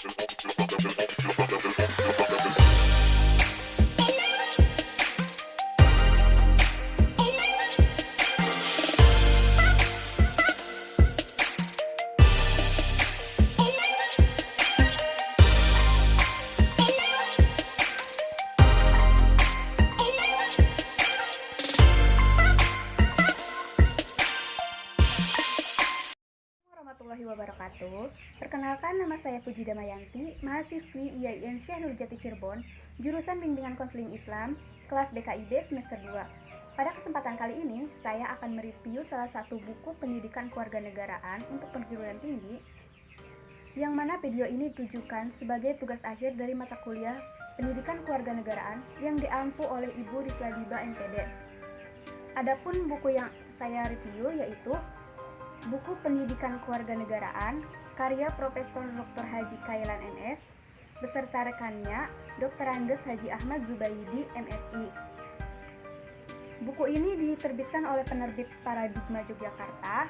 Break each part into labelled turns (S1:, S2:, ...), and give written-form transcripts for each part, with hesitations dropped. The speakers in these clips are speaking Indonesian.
S1: Warahmatullahi wabarakatuh. Perkenalkan, nama saya Puji Damayanti, mahasiswi IAIN Syekh Nurjati Cirebon, jurusan Bimbingan Konseling Islam, kelas BKIB semester 2. Pada kesempatan kali ini, saya akan mereview salah satu buku pendidikan kewarganegaraan untuk perguruan tinggi, yang mana video ini ditujukan sebagai tugas akhir dari mata kuliah Pendidikan Kewarganegaraan yang diampu oleh Ibu Risla Diba MPD. Adapun buku yang saya review yaitu buku Pendidikan Kewarganegaraan karya Profesor Dr. Haji Khailan MS beserta rekannya Dr. Andes Haji Ahmad Zubaidi MSI. Buku ini diterbitkan oleh penerbit Paradigma Yogyakarta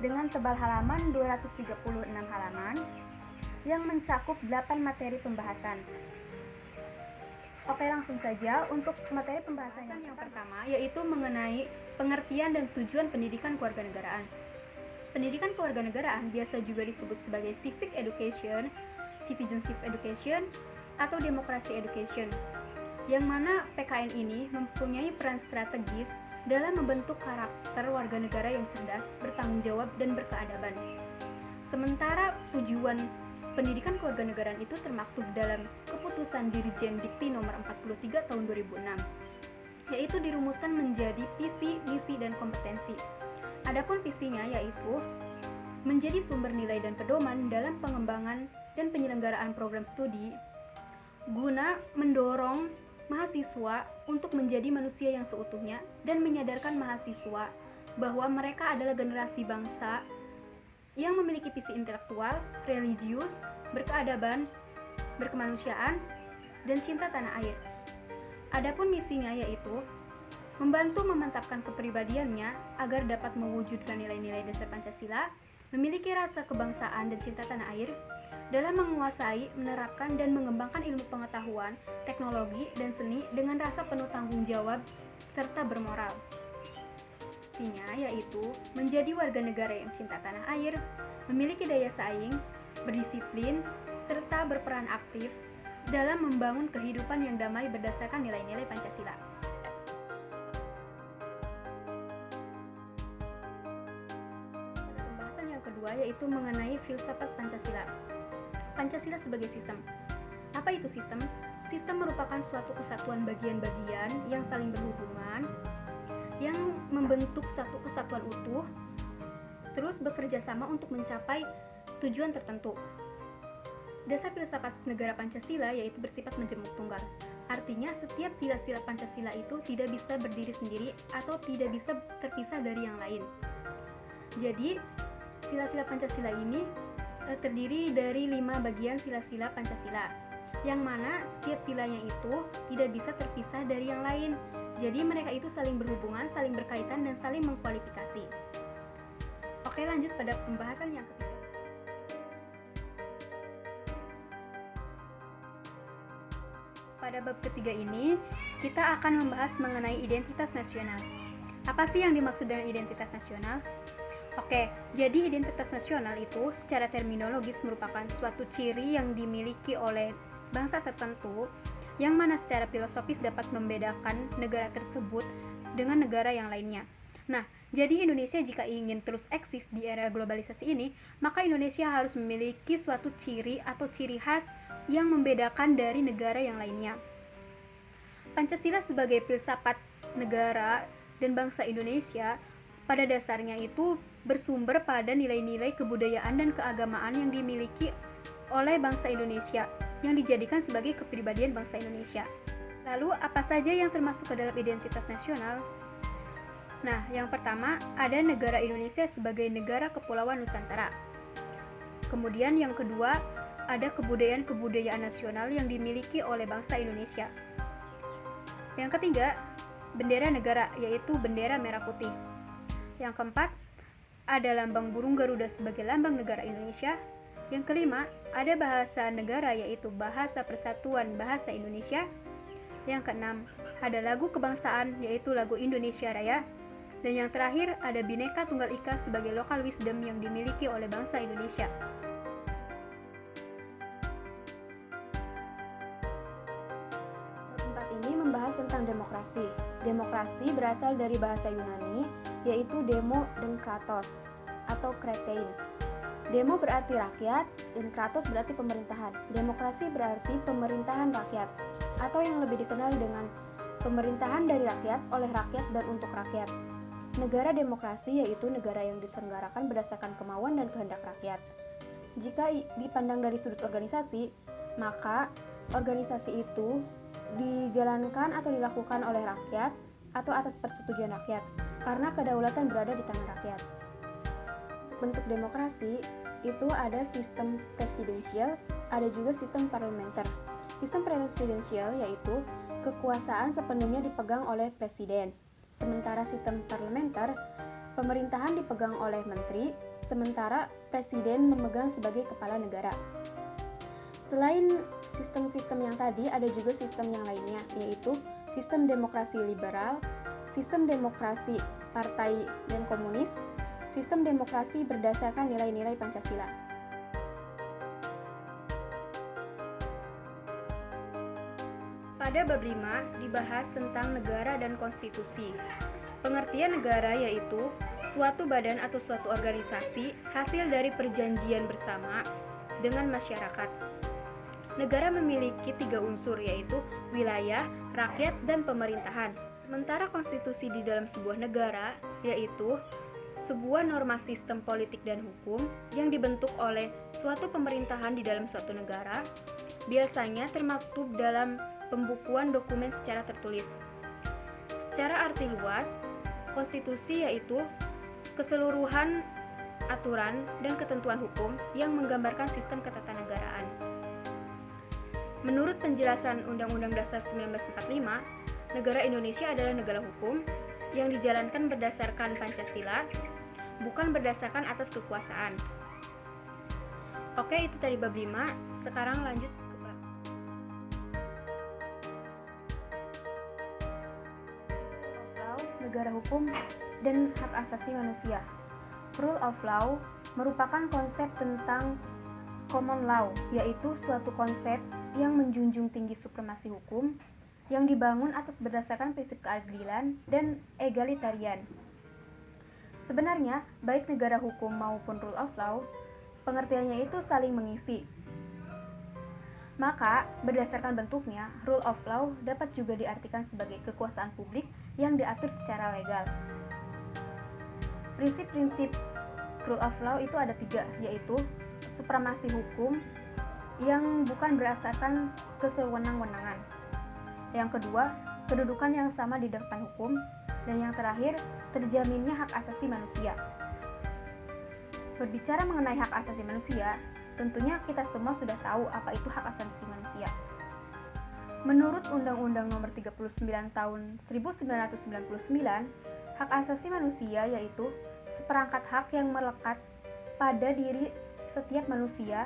S1: dengan tebal halaman 236 halaman yang mencakup 8 materi pembahasan. Oke, langsung saja untuk materi pembahasan yang pertama yaitu mengenai pengertian dan tujuan pendidikan kewarganegaraan. Pendidikan kewarganegaraan biasa juga disebut sebagai civic education, citizenship education, atau demokrasi education, yang mana PKN ini mempunyai peran strategis dalam membentuk karakter warga negara yang cerdas, bertanggung jawab, dan berkeadaban. Sementara tujuan pendidikan kewarganegaraan itu termaktub dalam Keputusan Dirjen Dikti Nomor 43 Tahun 2006, yaitu dirumuskan menjadi visi, misi, dan kompetensi. Adapun visinya yaitu menjadi sumber nilai dan pedoman dalam pengembangan dan penyelenggaraan program studi guna mendorong mahasiswa untuk menjadi manusia yang seutuhnya dan menyadarkan mahasiswa bahwa mereka adalah generasi bangsa yang memiliki visi intelektual, religius, berkeadaban, berkemanusiaan, dan cinta tanah air. Adapun misinya yaitu membantu memantapkan kepribadiannya agar dapat mewujudkan nilai-nilai dasar Pancasila, memiliki rasa kebangsaan dan cinta tanah air, dalam menguasai, menerapkan, dan mengembangkan ilmu pengetahuan, teknologi, dan seni dengan rasa penuh tanggung jawab, serta bermoral. Misinya yaitu menjadi warga negara yang cinta tanah air, memiliki daya saing, berdisiplin, serta berperan aktif dalam membangun kehidupan yang damai berdasarkan nilai-nilai Pancasila. Kedua yaitu mengenai filsafat Pancasila. Pancasila sebagai sistem. Apa itu sistem? Sistem merupakan suatu kesatuan bagian-bagian yang saling berhubungan, yang membentuk satu kesatuan utuh, terus bekerja sama untuk mencapai tujuan tertentu. Dasar filsafat negara Pancasila yaitu bersifat menjemuk tunggal. Artinya setiap sila-sila Pancasila itu tidak bisa berdiri sendiri atau tidak bisa terpisah dari yang lain. Jadi sila-sila Pancasila ini terdiri dari 5 bagian sila-sila Pancasila, yang mana setiap silanya itu tidak bisa terpisah dari yang lain. Jadi mereka itu saling berhubungan, saling berkaitan, dan saling mengkualifikasi. Oke, lanjut pada pembahasan yang ketiga. Pada bab ketiga ini, kita akan membahas mengenai identitas nasional. Apa sih yang dimaksud dengan identitas nasional? Oke, jadi identitas nasional itu secara terminologis merupakan suatu ciri yang dimiliki oleh bangsa tertentu yang mana secara filosofis dapat membedakan negara tersebut dengan negara yang lainnya. Nah, jadi Indonesia jika ingin terus eksis di era globalisasi ini, maka Indonesia harus memiliki suatu ciri atau ciri khas yang membedakan dari negara yang lainnya. Pancasila sebagai filsafat negara dan bangsa Indonesia pada dasarnya itu bersumber pada nilai-nilai kebudayaan dan keagamaan yang dimiliki oleh bangsa Indonesia yang dijadikan sebagai kepribadian bangsa Indonesia. Lalu apa saja yang termasuk ke dalam identitas nasional? Nah, yang pertama ada negara Indonesia sebagai negara kepulauan Nusantara. Kemudian yang kedua ada kebudayaan-kebudayaan nasional yang dimiliki oleh bangsa Indonesia. Yang ketiga, bendera negara yaitu bendera merah putih. Yang keempat, ada lambang burung Garuda sebagai lambang negara Indonesia. Yang kelima, ada bahasa negara yaitu Bahasa Persatuan Bahasa Indonesia. Yang keenam, ada lagu kebangsaan yaitu lagu Indonesia Raya. Dan yang terakhir, ada Bhinneka Tunggal Ika sebagai local wisdom yang dimiliki oleh bangsa Indonesia. Bab 4 ini membahas tentang demokrasi. Demokrasi berasal dari bahasa Yunani, yaitu demo dan kratos atau kretein. Demo berarti rakyat, dan kratos berarti pemerintahan. Demokrasi berarti pemerintahan rakyat, atau yang lebih dikenal dengan pemerintahan dari rakyat, oleh rakyat, dan untuk rakyat. Negara demokrasi yaitu negara yang diselenggarakan berdasarkan kemauan dan kehendak rakyat. Jika dipandang dari sudut organisasi, maka organisasi itu dijalankan atau dilakukan oleh rakyat atau atas persetujuan rakyat, karena kedaulatan berada di tangan rakyat. Bentuk demokrasi itu ada sistem presidensial, ada juga sistem parlementer. Sistem presidensial yaitu kekuasaan sepenuhnya dipegang oleh presiden, sementara sistem parlementer pemerintahan dipegang oleh menteri, sementara presiden memegang sebagai kepala negara. Selain sistem-sistem yang tadi, ada juga sistem yang lainnya, yaitu sistem demokrasi liberal, sistem demokrasi partai dan komunis, sistem demokrasi berdasarkan nilai-nilai Pancasila. Pada bab 5 dibahas tentang negara dan konstitusi. Pengertian negara yaitu suatu badan atau suatu organisasi hasil dari perjanjian bersama dengan masyarakat. Negara memiliki 3 unsur yaitu wilayah, rakyat, dan pemerintahan. Sementara konstitusi di dalam sebuah negara yaitu sebuah norma sistem politik dan hukum yang dibentuk oleh suatu pemerintahan di dalam suatu negara, biasanya termaktub dalam pembukuan dokumen secara tertulis. Secara arti luas, konstitusi yaitu keseluruhan aturan dan ketentuan hukum yang menggambarkan sistem ketatanegaraan. Menurut penjelasan Undang-Undang Dasar 1945, negara Indonesia adalah negara hukum yang dijalankan berdasarkan Pancasila, bukan berdasarkan atas kekuasaan. Oke, itu tadi bab 5. Sekarang lanjut ke bab law, negara hukum, dan hak asasi manusia. Rule of law merupakan konsep tentang common law, yaitu suatu konsep yang menjunjung tinggi supremasi hukum yang dibangun atas berdasarkan prinsip keadilan dan egalitarian. Sebenarnya, baik negara hukum maupun rule of law, pengertiannya itu saling mengisi. Maka, berdasarkan bentuknya, rule of law dapat juga diartikan sebagai kekuasaan publik yang diatur secara legal. Prinsip-prinsip rule of law itu ada 3, yaitu supremasi hukum yang bukan berdasarkan kesewenang-wenangan. Yang kedua, kedudukan yang sama di depan hukum. Dan yang terakhir, terjaminnya hak asasi manusia. Berbicara mengenai hak asasi manusia, tentunya kita semua sudah tahu apa itu hak asasi manusia. Menurut Undang-Undang Nomor 39 Tahun 1999, hak asasi manusia yaitu seperangkat hak yang melekat pada diri setiap manusia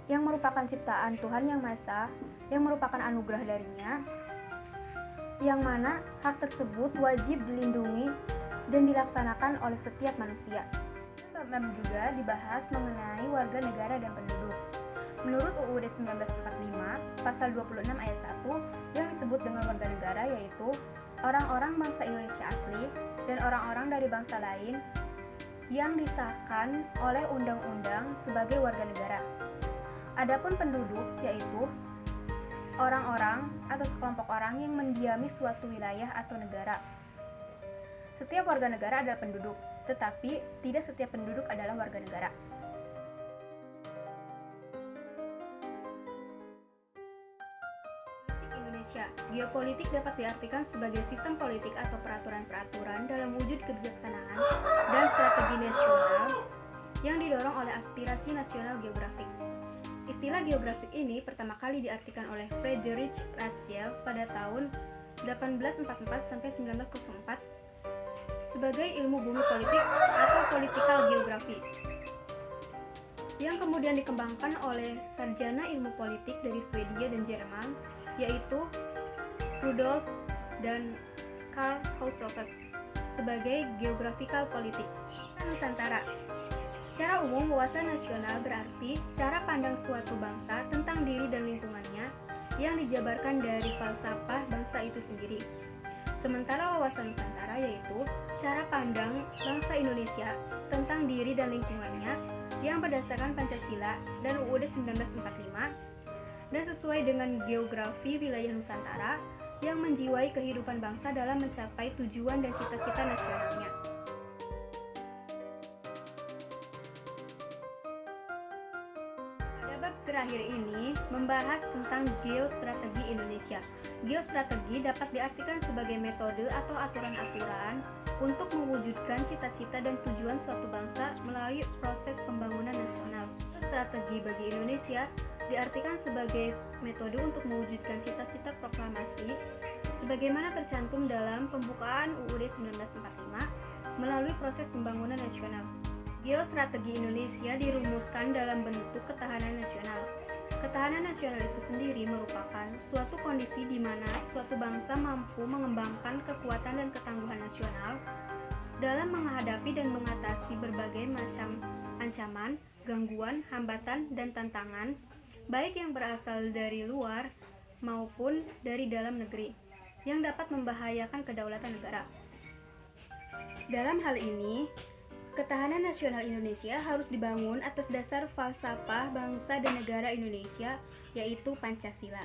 S1: yang merupakan ciptaan Tuhan Yang Maha Esa, yang merupakan anugerah darinya, yang mana hak tersebut wajib dilindungi dan dilaksanakan oleh setiap manusia. Bab 6 juga dibahas mengenai warga negara dan penduduk. Menurut UUD 1945, pasal 26 ayat 1 yang disebut dengan warga negara yaitu orang-orang bangsa Indonesia asli dan orang-orang dari bangsa lain yang disahkan oleh undang-undang sebagai warga negara. Adapun penduduk yaitu orang-orang atau sekelompok orang yang mendiami suatu wilayah atau negara. Setiap warga negara adalah penduduk, tetapi tidak setiap penduduk adalah warga negara. Politik Indonesia. Geopolitik dapat diartikan sebagai sistem politik atau peraturan-peraturan dalam wujud kebijaksanaan dan strategi nasional yang didorong oleh aspirasi nasional geografik. Istilah geografik ini pertama kali diartikan oleh Friedrich Ratzel pada tahun 1844 sampai 1904 sebagai ilmu bumi politik atau political geography. yang kemudian dikembangkan oleh sarjana ilmu politik dari Swedia dan Jerman, yaitu Rudolf dan Karl Haushofer sebagai geographical politik. Nusantara. Secara umum, wawasan nasional berarti cara pandang suatu bangsa tentang diri dan lingkungannya yang dijabarkan dari falsafah bangsa itu sendiri. Sementara wawasan Nusantara yaitu cara pandang bangsa Indonesia tentang diri dan lingkungannya yang berdasarkan Pancasila dan UUD 1945 dan sesuai dengan geografi wilayah Nusantara yang menjiwai kehidupan bangsa dalam mencapai tujuan dan cita-cita nasionalnya. Pada bab terakhir ini membahas tentang geostrategi Indonesia. Geostrategi dapat diartikan sebagai metode atau aturan-aturan untuk mewujudkan cita-cita dan tujuan suatu bangsa melalui proses pembangunan nasional. Strategi bagi Indonesia diartikan sebagai metode untuk mewujudkan cita-cita proklamasi sebagaimana tercantum dalam pembukaan UUD 1945 melalui proses pembangunan nasional. Geostrategi Indonesia dirumuskan dalam bentuk ketahanan nasional. Ketahanan nasional itu sendiri merupakan suatu kondisi di mana suatu bangsa mampu mengembangkan kekuatan dan ketangguhan nasional dalam menghadapi dan mengatasi berbagai macam ancaman, gangguan, hambatan, dan tantangan, baik yang berasal dari luar maupun dari dalam negeri, yang dapat membahayakan kedaulatan negara. Dalam hal ini, ketahanan nasional Indonesia harus dibangun atas dasar falsafah bangsa dan negara Indonesia, yaitu Pancasila.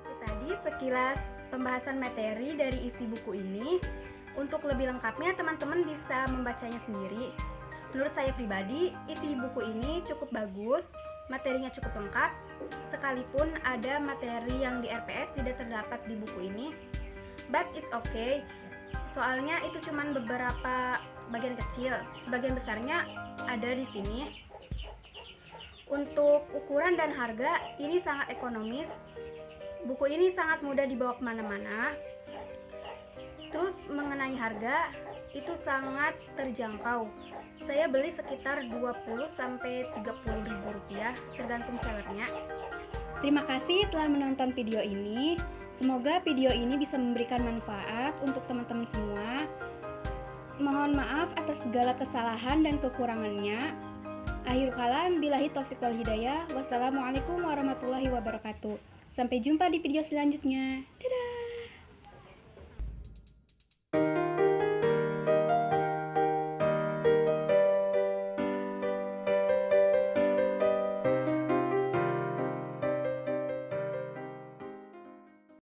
S1: Itu tadi sekilas pembahasan materi dari isi buku ini. Untuk lebih lengkapnya, teman-teman bisa membacanya sendiri. Menurut saya pribadi, isi buku ini cukup bagus, materinya cukup lengkap, sekalipun ada materi yang di RPS tidak terdapat di buku ini. But it's okay, soalnya itu cuma beberapa bagian kecil, sebagian besarnya ada di sini. Untuk ukuran dan harga, ini sangat ekonomis. Buku ini sangat mudah dibawa kemana-mana. Terus mengenai harga, itu sangat terjangkau. Saya beli sekitar 20-30 ribu rupiah, tergantung sellernya. Terima kasih telah menonton video ini. Semoga video ini bisa memberikan manfaat untuk teman-teman semua. Mohon maaf atas segala kesalahan dan kekurangannya. Akhirul kalam, billahi taufiq wal hidayah. Wassalamualaikum warahmatullahi wabarakatuh. Sampai jumpa di video selanjutnya. Dadah!